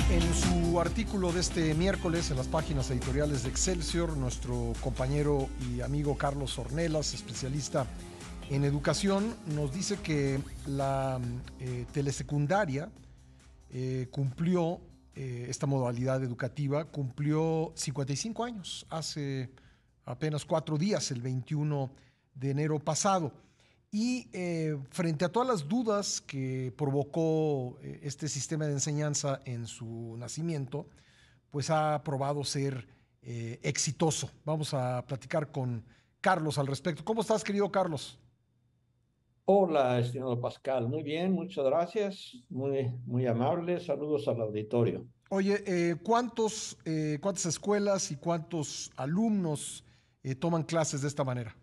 En su artículo de este miércoles en las páginas editoriales de Excelsior, nuestro compañero y amigo Carlos Ornelas, especialista en educación, nos dice que la telesecundaria cumplió, esta modalidad educativa, cumplió 55 años, hace apenas 4 días, el 21 de enero pasado. Y frente a todas las dudas que provocó este sistema de enseñanza en su nacimiento, pues ha probado ser exitoso. Vamos a platicar con Carlos al respecto. ¿Cómo estás, querido Carlos? Hola, estimado Pascal. Muy bien, muchas gracias. Muy amable. Saludos al auditorio. Oye, ¿cuántas escuelas y cuántos alumnos toman clases de esta manera?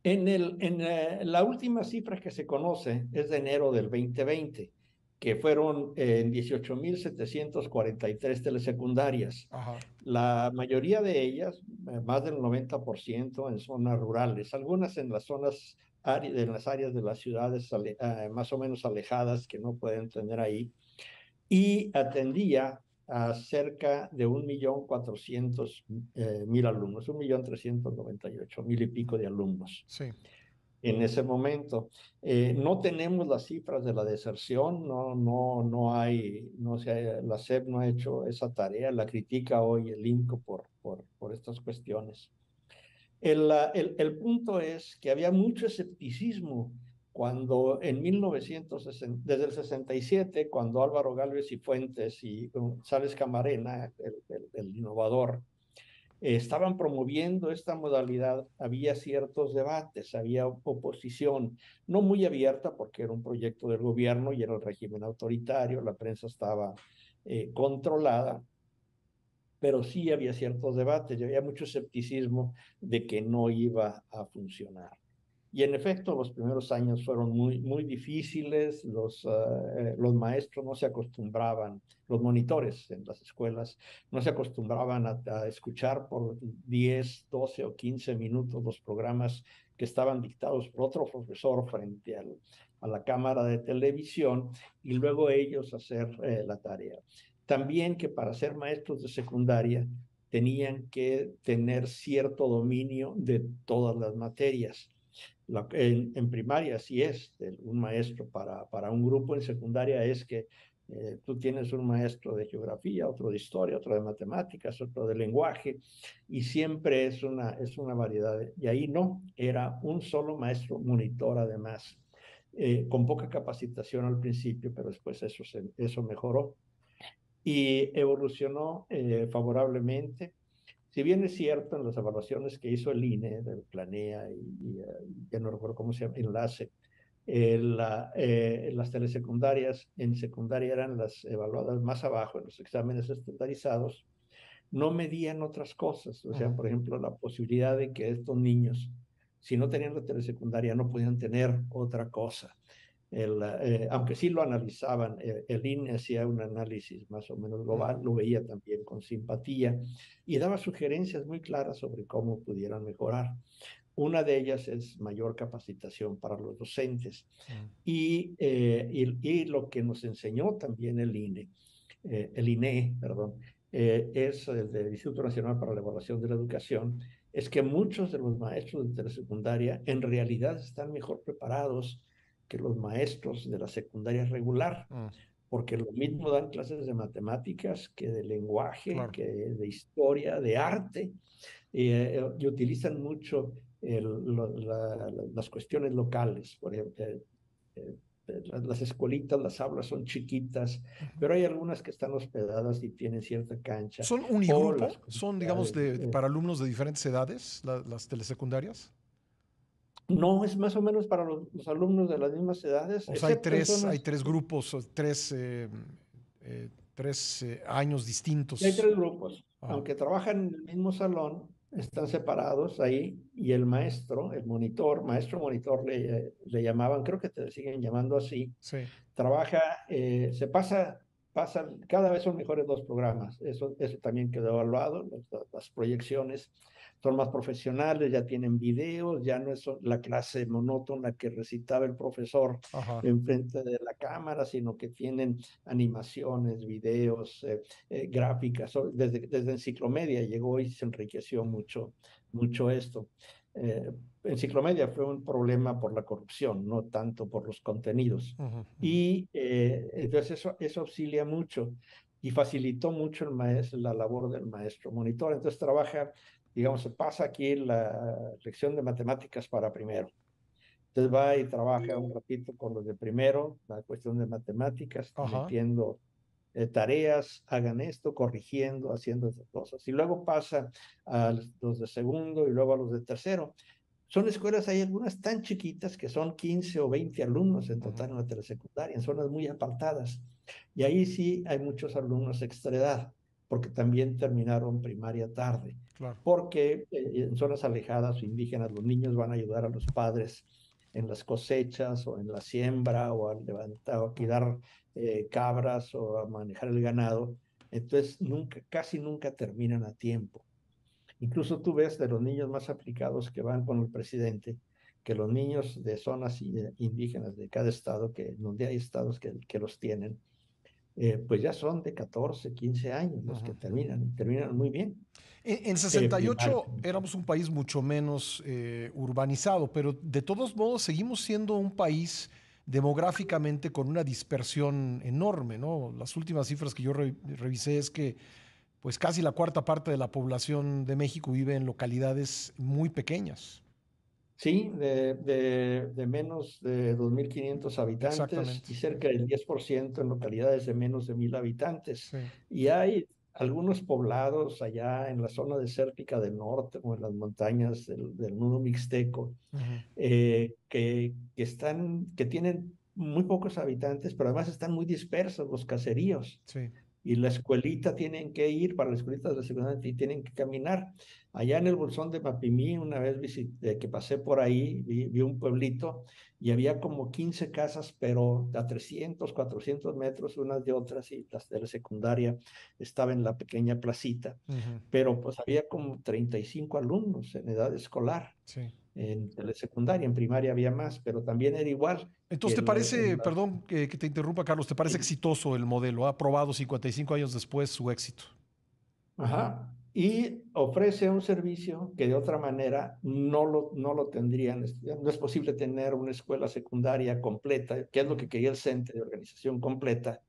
La última cifra que se conoce es de enero del 2020, que fueron 18.743 telesecundarias. Ajá. La mayoría de ellas, más del 90% en zonas rurales, algunas en las en las áreas de las ciudades más o menos alejadas que no pueden tener ahí, y atendía a cerca de 1.400.000 alumnos, 1.398.000 y pico de alumnos Sí. en ese momento. No tenemos las cifras de la deserción, no hay, no se, la SEP no ha hecho esa tarea, la critica hoy el INCO por estas cuestiones. El punto es que había mucho escepticismo cuando en 1960, desde el 67, cuando Álvaro Gálvez y Fuentes y González Camarena, el innovador, estaban promoviendo esta modalidad, había ciertos debates, había oposición, no muy abierta porque era un proyecto del gobierno y era el régimen autoritario, la prensa estaba controlada, pero sí había ciertos debates y había mucho escepticismo de que no iba a funcionar. Y en efecto, los primeros años fueron muy difíciles, los maestros no se acostumbraban, los monitores en las escuelas no se acostumbraban a escuchar por 10, 12 o 15 minutos los programas que estaban dictados por otro profesor frente a la cámara de televisión y luego ellos hacer la tarea. También que para ser maestros de secundaria tenían que tener cierto dominio de todas las materias. En primaria sí es un maestro para un grupo, en secundaria es que tú tienes un maestro de geografía, otro de historia, otro de matemáticas, otro de lenguaje, y siempre es una variedad. Y ahí no, era un solo maestro monitor además, con poca capacitación al principio, pero después eso mejoró y evolucionó favorablemente. Si bien es cierto en las evaluaciones que hizo el INE, del Planea ya no recuerdo cómo se llama, Enlace, las telesecundarias en secundaria eran las evaluadas más abajo en los exámenes estandarizados, no medían otras cosas. O sea, Ujú. por ejemplo, la posibilidad de que estos niños, si no tenían la telesecundaria, no podían tener otra cosa. Aunque sí lo analizaban, el INE hacía un análisis más o menos global, Ujú. lo veía también con simpatía y daba sugerencias muy claras sobre cómo pudieran mejorar. Una de ellas es mayor capacitación para los docentes Ujú. y lo que nos enseñó también el INE, perdón, es el del Instituto Nacional para la Evaluación de la Educación, es que muchos de los maestros de telesecundaria en realidad están mejor preparados que los maestros de la secundaria regular, Ujú. porque lo mismo dan clases de matemáticas que de lenguaje, Claro. que de historia, de arte, y utilizan mucho las cuestiones locales. Por ejemplo, eh, las escuelitas, las aulas son chiquitas, Ujú. pero hay algunas que están hospedadas y tienen cierta cancha, ¿Son o las unigrupo? ¿Son, digamos, comunidades. para alumnos de diferentes edades, las telesecundarias? No, es más o menos para los alumnos de las mismas edades, O sea, excepto en hay zonas. tres grupos, o tres años Y hay distintos. tres grupos, Ajá. aunque trabajan en el mismo salón, Ujú. están separados ahí y el maestro, el monitor, maestro monitor le llamaban, creo que te siguen llamando así, Sí. trabaja, cada vez son mejores los programas, eso también quedó evaluado, las proyecciones, son más profesionales, ya tienen videos, ya no es la clase monótona que recitaba el profesor Ajá. enfrente de la cámara, sino que tienen animaciones, videos, gráficas. Desde Enciclomedia llegó y se enriqueció mucho, mucho esto. Eh, Enciclomedia fue un problema por la corrupción, no tanto por los contenidos. Ujú, ujú. Y entonces eso auxilia mucho y facilitó mucho la labor del maestro monitor. Entonces trabaja, digamos, se pasa aquí la lección de matemáticas para primero. Entonces va y trabaja un ratito con los de primero, la cuestión de matemáticas, Ajá. metiendo tareas, hagan esto, corrigiendo, haciendo esas cosas. Y luego pasa a los de segundo y luego a los de tercero. Son escuelas, hay algunas tan chiquitas que son 15 o 20 alumnos en Ujú. total en la telesecundaria, en zonas muy apartadas. Y ahí sí hay muchos alumnos extra edad, porque también terminaron primaria tarde. Claro. Porque en zonas alejadas o indígenas los niños van a ayudar a los padres en las cosechas o en la siembra o a levantar o a Ujú. cuidar cabras o a manejar el ganado. Entonces nunca, casi nunca terminan a tiempo. Incluso tú ves de los niños más aplicados que van con el presidente, que los niños de zonas indígenas de cada estado, que donde hay estados que los tienen, pues ya son de 14, 15 años los Ujú, que ujú. terminan muy bien. En Primaria. 68 éramos un país mucho menos urbanizado, pero de todos modos seguimos siendo un país demográficamente con una dispersión enorme, ¿no? Las últimas cifras que yo revisé es que pues casi la cuarta parte de la población de México vive en localidades muy pequeñas. Sí, de menos de 2.500 habitantes Exactamente. y cerca del 10% en localidades de menos de 1.000 habitantes. Sí. Y hay algunos poblados allá en la zona desértica del norte o en las montañas del nudo mixteco Ujú. que tienen muy pocos habitantes, pero además están muy dispersos los caseríos Sí. y la escuelita tienen que ir, para la escuelita de la secundaria y tienen que caminar. Allá en el Bolsón de Mapimí, una vez que pasé por ahí, vi un pueblito y había como 15 casas, pero a 300, 400 metros unas de otras, y las de la secundaria estaba en la pequeña placita, Ujú. pero pues había como 35 alumnos en edad escolar. Sí. En telesecundaria, en primaria había más, pero también era igual que Entonces, ¿te parece, perdón que te interrumpa, Carlos, te parece exitoso el modelo? Ha probado 55 años después su éxito. Ajá. Y ofrece un servicio que de otra manera no lo tendrían. No es posible tener una escuela secundaria completa, que es lo Ujú. que quería el Centro de Organización Completa,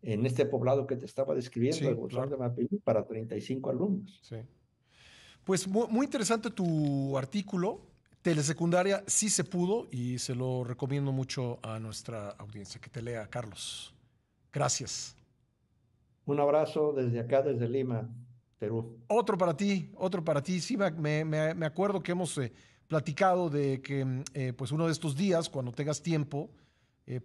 en este poblado que te estaba describiendo, el Sí, Bolsón claro. de Mapimí, para 35 alumnos. Sí. Pues muy interesante tu artículo. Telesecundaria sí se pudo y se lo recomiendo mucho a nuestra audiencia que te lea, Carlos. Gracias. Un abrazo desde acá, desde Lima, Perú. Otro para ti, otro para ti. Sí, me acuerdo que hemos platicado de que pues uno de estos días, cuando tengas tiempo,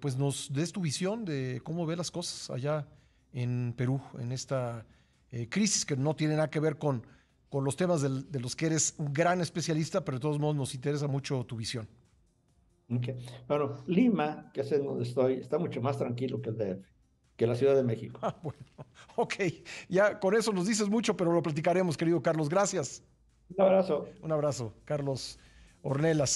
pues nos des tu visión de cómo ve las cosas allá en Perú, en esta crisis que no tiene nada que ver con los temas de los que eres un gran especialista, pero de todos modos nos interesa mucho tu visión. Ok. Bueno, Lima, que es en donde estoy, está mucho más tranquilo que el DF, que la Ciudad de México. Ah, bueno, ok, ya con eso nos dices mucho, pero lo platicaremos, querido Carlos. Gracias. Un abrazo. Un abrazo, Carlos Ornelas.